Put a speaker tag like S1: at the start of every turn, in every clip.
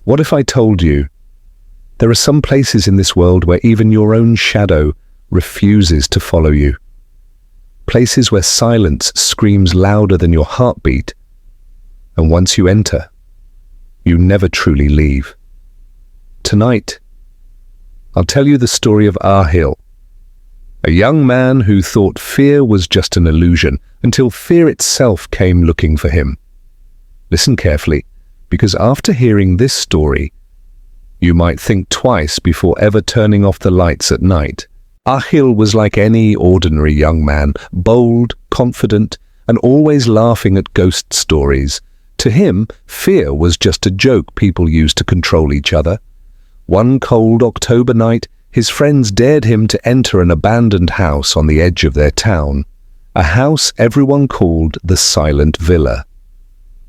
S1: What if I told you there are some places in this world where even your own shadow refuses to follow you? Places where silence screams louder than your heartbeat, and once you enter, you never truly leave. Tonight, I'll tell you the story of Aahil, a young man who thought fear was just an illusion until fear itself came looking for him. Listen carefully, because after hearing this story, you might think twice before ever turning off the lights at night. Aahil was like any ordinary young man, bold, confident, and always laughing at ghost stories. To him, fear was just a joke people used to control each other. One cold October night, his friends dared him to enter an abandoned house on the edge of their town, a house everyone called the Silent Villa.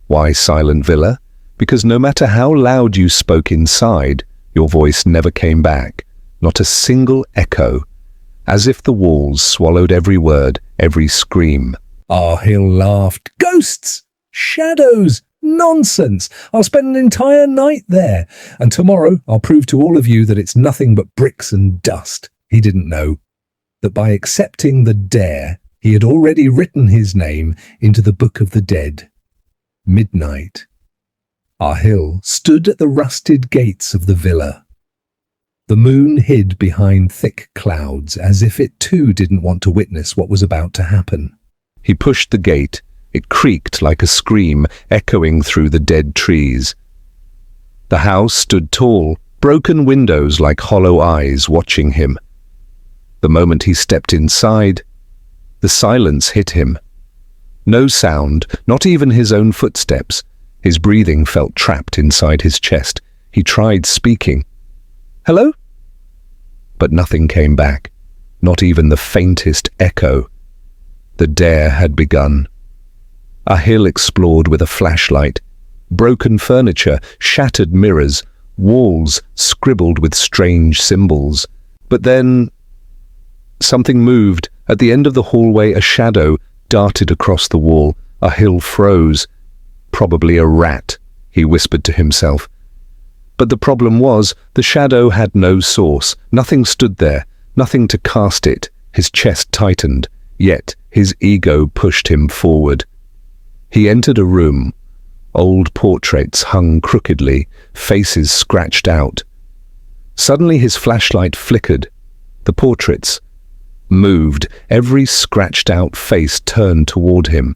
S1: Why Silent Villa? Because no matter how loud you spoke inside, your voice never came back, not a single echo, as if the walls swallowed every word, every scream.
S2: Aahil laughed. Ghosts! Shadows! Nonsense! I'll spend an entire night there, and tomorrow I'll prove to all of you that it's nothing but bricks and dust. He didn't know that by accepting the dare, he had already written his name into the Book of the Dead. Midnight. Aahil stood at the rusted gates of the villa. The moon hid behind thick clouds, as if it too didn't want to witness what was about to happen.
S1: He pushed the gate. It creaked like a scream, echoing through the dead trees. The house stood tall, broken windows like hollow eyes watching him. The moment he stepped inside, the silence hit him. No sound, not even his own footsteps. His breathing felt trapped inside his chest. He tried speaking. "Hello?" But nothing came back, not even the faintest echo. The dare had begun. Aahil explored with a flashlight. Broken furniture, shattered mirrors, walls scribbled with strange symbols. But then something moved. At the end of the hallway, a shadow darted across the wall. Aahil froze. "Probably a rat," he whispered to himself. But the problem was, the shadow had no source. Nothing stood there, nothing to cast it. His chest tightened, yet his ego pushed him forward. He entered a room. Old portraits hung crookedly, faces scratched out. Suddenly his flashlight flickered. The portraits moved. Every scratched-out face turned toward him.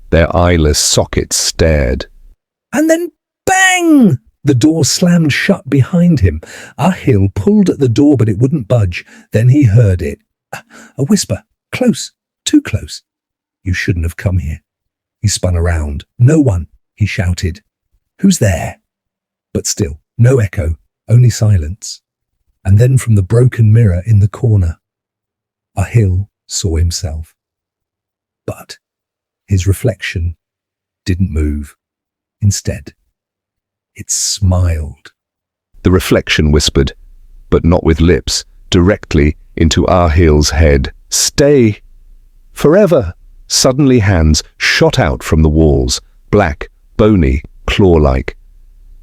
S1: Their eyeless sockets stared.
S2: And then bang! The door slammed shut behind him. Aahil pulled at the door, but it wouldn't budge. Then he heard it. A whisper. Close. Too close. "You shouldn't have come here." He spun around. "No one," he shouted. "Who's there?" But still, no echo, only silence. And then from the broken mirror in the corner, Aahil saw himself. But his reflection didn't move. Instead, it smiled.
S1: The reflection whispered, but not with lips, directly into Aahil's head. "Stay. Forever." Suddenly hands shot out from the walls, black, bony, claw-like.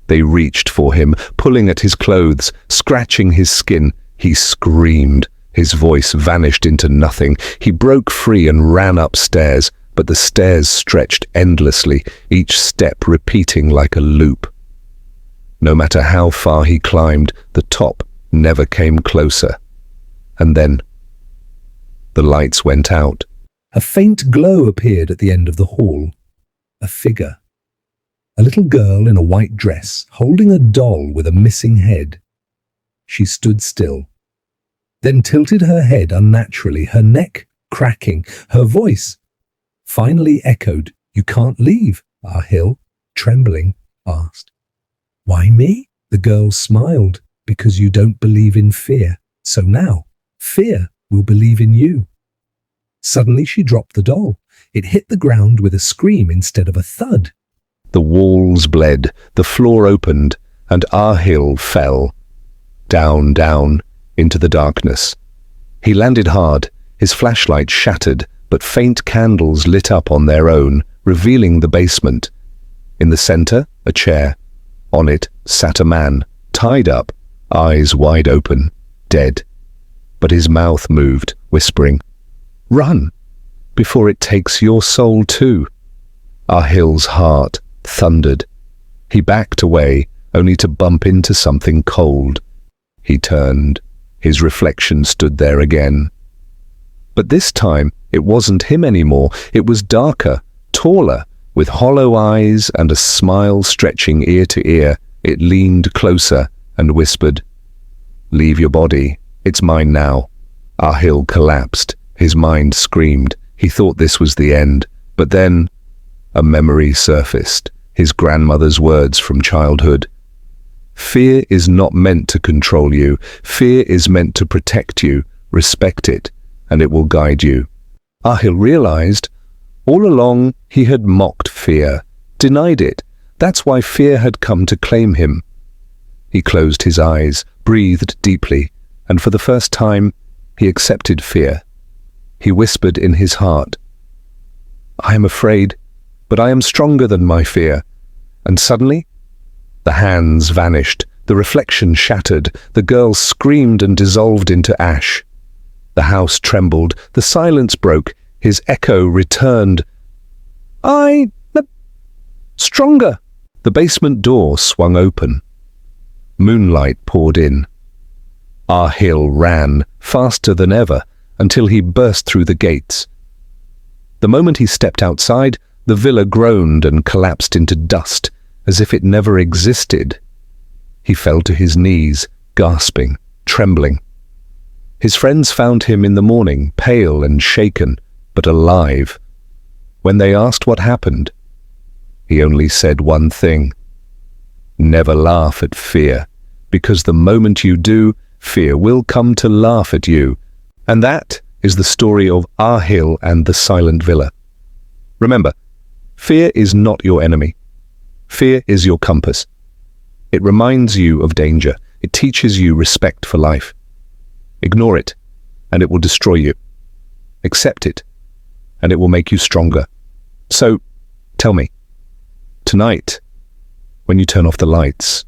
S1: They reached for him, pulling at his clothes, scratching his skin. He screamed. His voice vanished into nothing. He broke free and ran upstairs, but the stairs stretched endlessly, each step repeating like a loop. No matter how far he climbed, the top never came closer. And then the lights went out.
S2: A faint glow appeared at the end of the hall. A figure. A little girl in a white dress, holding a doll with a missing head. She stood still, then tilted her head unnaturally, her neck cracking. Her voice finally echoed. "You can't leave," Aahil, trembling, asked. "Why me?" The girl smiled. "Because you don't believe in fear. So now, fear will believe in you." Suddenly she dropped the doll. It hit the ground with a scream instead of a thud.
S1: The walls bled, the floor opened, and Aahil fell. Down, into the darkness. He landed hard, his flashlight shattered, but faint candles lit up on their own, revealing the basement. In the center, a chair. On it, sat a man, tied up, eyes wide open, dead. But his mouth moved, whispering, "Run, before it takes your soul too." Aahil's heart thundered. He backed away, only to bump into something cold. He turned. His reflection stood there again. But this time, it wasn't him anymore. It was darker, taller, with hollow eyes and a smile stretching ear to ear. It leaned closer and whispered, "Leave your body. It's mine now." Aahil collapsed. His mind screamed. He thought this was the end. But then, a memory surfaced. His grandmother's words from childhood. "Fear is not meant to control you. Fear is meant to protect you. Respect it, and it will guide you." Aahil realized, all along he had mocked fear, denied it. That's why fear had come to claim him. He closed his eyes, breathed deeply, and for the first time, he accepted fear. He whispered in his heart, "I am afraid, but I am stronger than my fear." And suddenly, the hands vanished, the reflection shattered, the girl screamed and dissolved into ash. The house trembled, the silence broke, his echo returned. Stronger!" The basement door swung open. Moonlight poured in. Aahil ran, faster than ever, until he burst through the gates. The moment he stepped outside, the villa groaned and collapsed into dust, as if it never existed. He fell to his knees, gasping, trembling. His friends found him in the morning, pale and shaken, but alive. When they asked what happened, he only said one thing: "Never laugh at fear, because the moment you do, fear will come to laugh at you." And that is the story of Aahil and the Silent Villa. Remember, fear is not your enemy. Fear is your compass. It reminds you of danger. It teaches you respect for life. Ignore it, and it will destroy you. Accept it, and it will make you stronger. So, tell me, tonight, when you turn off the lights,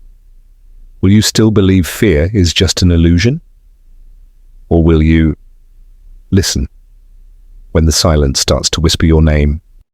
S1: will you still believe fear is just an illusion? Or will you listen when the silence starts to whisper your name?